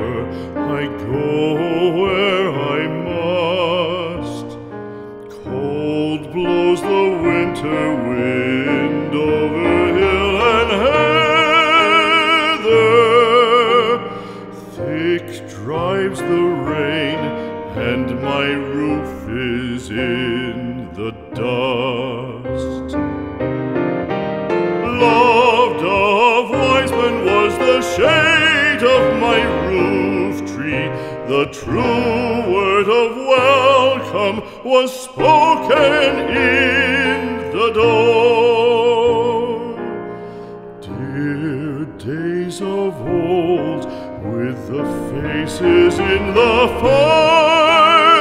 river, I go where I must. Cold blows the winter wind over hill and heather. Thick drives the rain, and my roof is in the dust. Loved of wise men was the shade of my roof tree. The true word of welcome was spoken in the door. Dear days of old, with the faces in the firelight,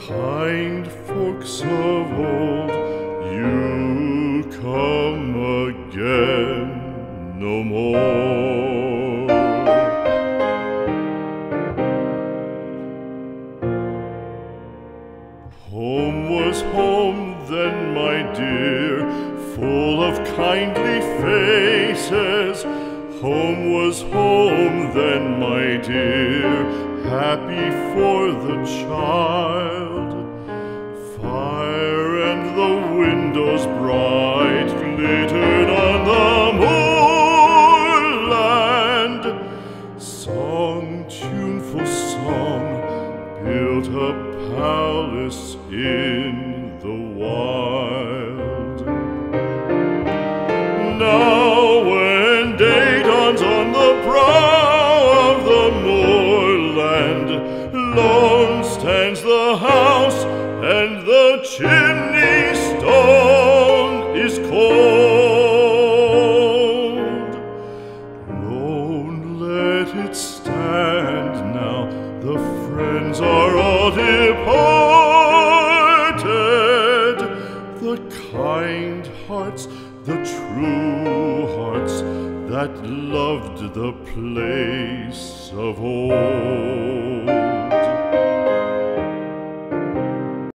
kind folks of old, you come again no more. Home was home then, my dear, full of kindly faces. Home was home then, my dear, happy for the child. Fire and the windows bright glittered on the moorland. Song, tuneful song, built a palace in the wild. Now when day dawns on the brow of the moorland, lone stands the house, and the chimney stone is cold. Lone, let it stand now, the friends are all departed. The kind hearts, the true hearts, that loved the place of old.